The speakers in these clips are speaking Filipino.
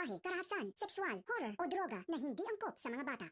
lengguwahe, karahasan, sexual, horror o droga na hindi angkop sa mga bata.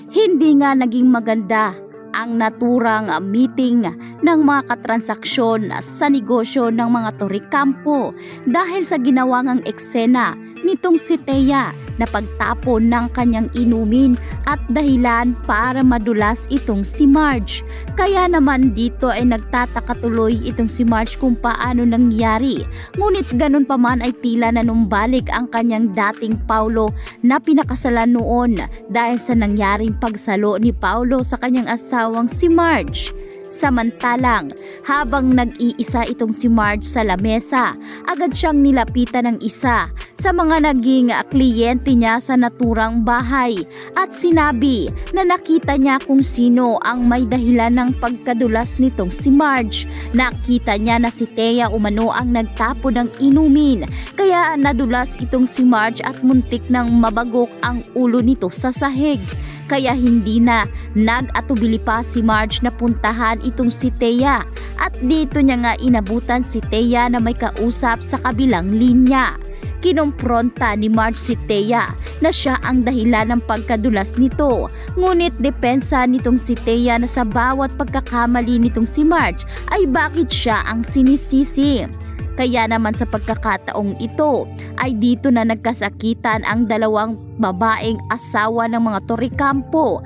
Hindi nga naging maganda ang naturang meeting ng mga katransaksyon sa negosyo ng mga Torrecampo dahil sa ginawang eksena nitong si Thea na pagtapon ng kanyang inumin at dahilan para madulas itong si Marge. Kaya naman dito ay nagtataka tuloy itong si Marge kung paano nangyari. Ngunit ganun pa man ay tila nanumbalik ang kanyang dating Paulo na pinakasalan noon dahil sa nangyaring pagsalo ni Paulo sa kanyang asawang si Marge. Samantalang, habang nag-iisa itong si Marge sa lamesa, agad siyang nilapitan ng isa sa mga naging kliyente niya sa naturang bahay at sinabi na nakita niya kung sino ang may dahilan ng pagkadulas nitong si Marge. Nakita niya na si Thea umano ang nagtapo ng inumin, kaya nadulas itong si Marge at muntik nang mabagok ang ulo nito sa sahig. Kaya hindi na nag-atubili pa si Marge na puntahan itong si Thea at dito niya nga inabutan si Thea na may kausap sa kabilang linya. Kinompronta ni Marge si Thea na siya ang dahilan ng pagkadulas nito. Ngunit depensa nitong si Thea na sa bawat pagkakamali nitong si Marge ay bakit siya ang sinisisi. Kaya naman sa pagkakataong ito ay dito na nagkasakitan ang dalawang babaeng asawa ng mga Torrecampo.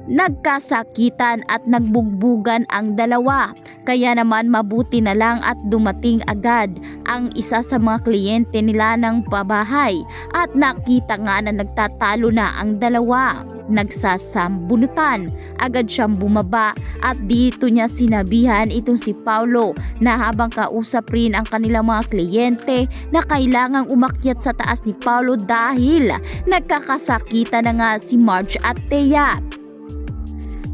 Nagkasakitan at nagbugbugan ang dalawa. Kaya naman mabuti na lang at dumating agad ang isa sa mga kliyente nila ng pabahay at nakita nga na nagtatalo na ang dalawa. Nagsasambunutan, agad siyang bumaba at dito niya sinabihan itong si Paulo na habang kausap rin ang kanilang mga kliyente na kailangang umakyat sa taas ni Paulo dahil nagkakasakitan na nga si Marge at Thea.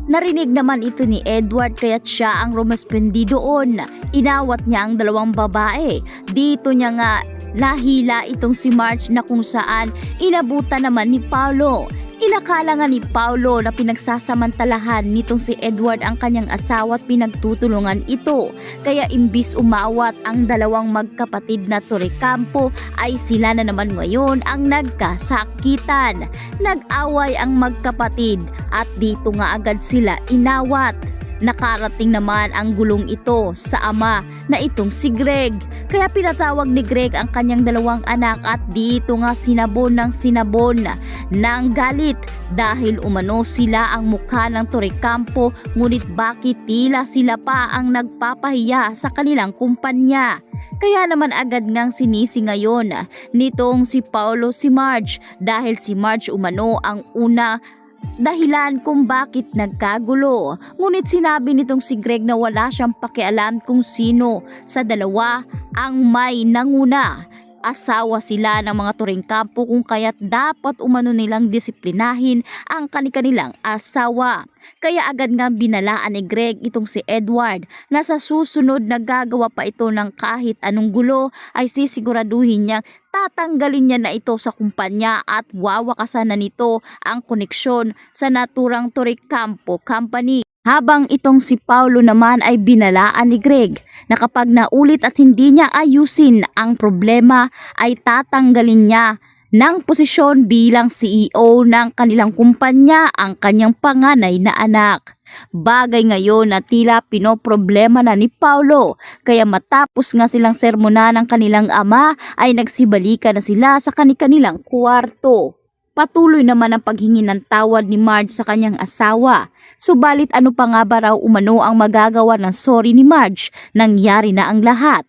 Narinig naman ito ni Edward kaya't siya ang rumaspendi doon. Inawat niya ang dalawang babae. Dito niya nga nahila itong si Marge na kung saan inabutan naman ni Paulo. Inakala nga ni Paulo na pinagsasamantalahan nitong si Edward ang kanyang asawa at pinagtutulungan ito. Kaya imbis umawat ang dalawang magkapatid na Torrecampo ay sila na naman ngayon ang nagkasakitan. Nag-away ang magkapatid at dito nga agad sila inawat. Nakarating naman ang gulong ito sa ama na itong si Greg. Kaya pinatawag ni Greg ang kanyang dalawang anak at dito nga sinabon ng galit dahil umano sila ang mukha ng Torrecampo, ngunit bakit tila sila pa ang nagpapahiya sa kanilang kumpanya. Kaya naman agad ngang sinisi ngayon nitong si Paulo si Marge dahil si Marge umano ang una dahilan kung bakit nagkagulo. Ngunit sinabi nitong si Greg na wala siyang pakialam kung sino sa dalawa ang may nanguna. Asawa sila ng mga Torrecampo kung kaya't dapat umano nilang disiplinahin ang kanilang asawa. Kaya agad nga binalaan ni Greg itong si Edward na sa susunod na gagawa pa ito ng kahit anong gulo ay sisiguraduhin niyang tatanggalin niya na ito sa kumpanya at wawakasan na nito ang koneksyon sa naturang Torrecampo Company. Habang itong si Paulo naman ay binalaan ni Greg na kapag naulit at hindi niya ayusin ang problema ay tatanggalin niya ng posisyon bilang CEO ng kanilang kumpanya ang kanyang panganay na anak. Bagay ngayon na tila pinoproblema na ni Paulo, kaya matapos nga silang sermonan ng kanilang ama ay nagsibalikan na sila sa kanilang kwarto. Patuloy naman ang paghingi ng tawad ni Marge sa kanyang asawa. Subalit ano pa nga ba raw umano ang magagawa ng sorry ni Marge? Nangyari na ang lahat.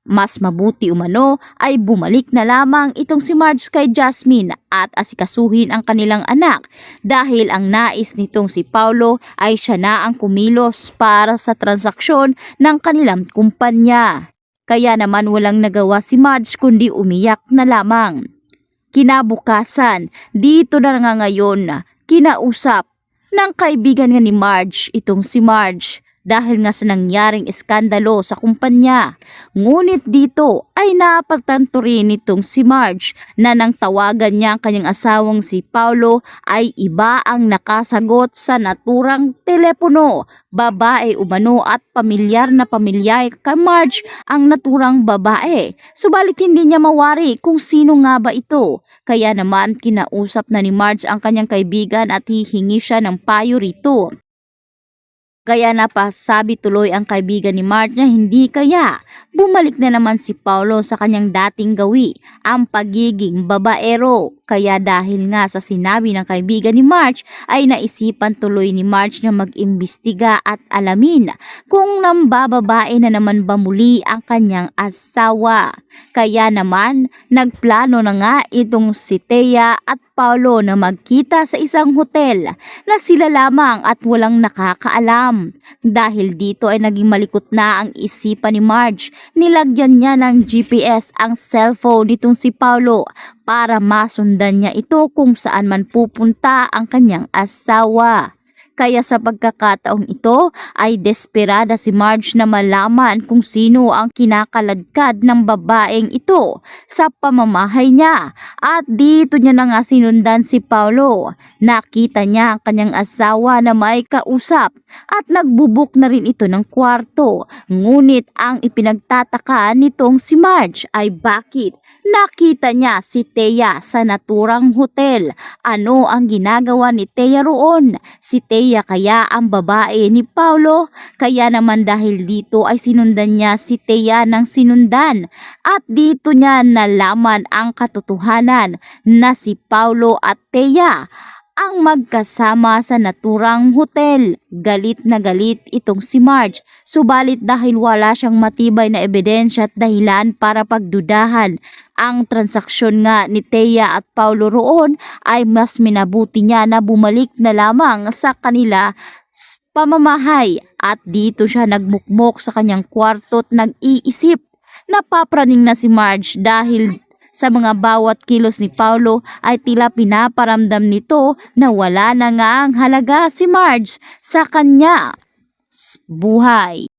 Mas mabuti umano ay bumalik na lamang itong si Marge kay Jasmine at asikasuhin ang kanilang anak dahil ang nais nitong si Paulo ay siya na ang kumilos para sa transaksyon ng kanilang kumpanya. Kaya naman walang nagawa si Marge kundi umiyak na lamang. Kinabukasan, dito na nga ngayon kinausap ng kaibigan nga ni Marge itong si Marge. dahil nga sa nangyaring iskandalo sa kumpanya. Ngunit dito ay napagtanto rin nitong si Marge na nang tawagan niya ang kanyang asawang si Paulo ay iba ang nakasagot sa naturang telepono. Babae umano at pamilyar na pamilyar kay Marge ang naturang babae. Subalit hindi niya mawari kung sino nga ba ito. Kaya naman kinausap na ni Marge ang kanyang kaibigan at hihingi siya ng payo rito. Kaya napasabi tuloy ang kaibigan ni Marge na hindi kaya. Bumalik na naman si Paulo sa kanyang dating gawi, ang pagiging babaero. Kaya dahil nga sa sinabi ng kaibigan ni Marge ay naisipan tuloy ni Marge na mag-imbestiga at alamin kung nambababae na naman ba muli ang kanyang asawa. Kaya naman nagplano na nga itong si Thea at Paulo na magkita sa isang hotel na sila lamang at walang nakakaalam. Dahil dito ay naging malikot na ang isipan ni Marge. Nilagyan niya ng GPS ang cellphone nitong si Paulo para masundan niya ito kung saan man pupunta ang kanyang asawa. Kaya sa pagkakataong ito ay desperada si Marge na malaman kung sino ang kinakaladkad ng babaeng ito sa pamamahay niya. At dito niya na nga sinundan si Paulo. Nakita niya ang kanyang asawa na may kausap at nagbubuk na rin ito ng kwarto. Ngunit ang ipinagtataka nitong si Marge ay bakit nakita niya si Thea sa naturang hotel. Ano ang ginagawa ni Thea roon? Si Thea kaya ang babae ni Paulo? Kaya naman dahil dito ay sinundan niya si Thea ng sinundan. At dito niya nalaman ang katotohanan na si Paulo at Thea ang magkasama sa naturang hotel. Galit na galit itong si Marge. Subalit dahil wala siyang matibay na ebidensya at dahilan para pagdudahan ang transaksyon nga ni Thea at Paulo roon, ay mas minabuti niya na bumalik na lamang sa kanila pamamahay. At dito siya nagmukmok sa kanyang kwarto at nag-iisip. Napapraning na si Marge dahil sa mga bawat kilos ni Paulo ay tila pinaparamdam nito na wala na nga ang halaga si Marge sa kanya buhay.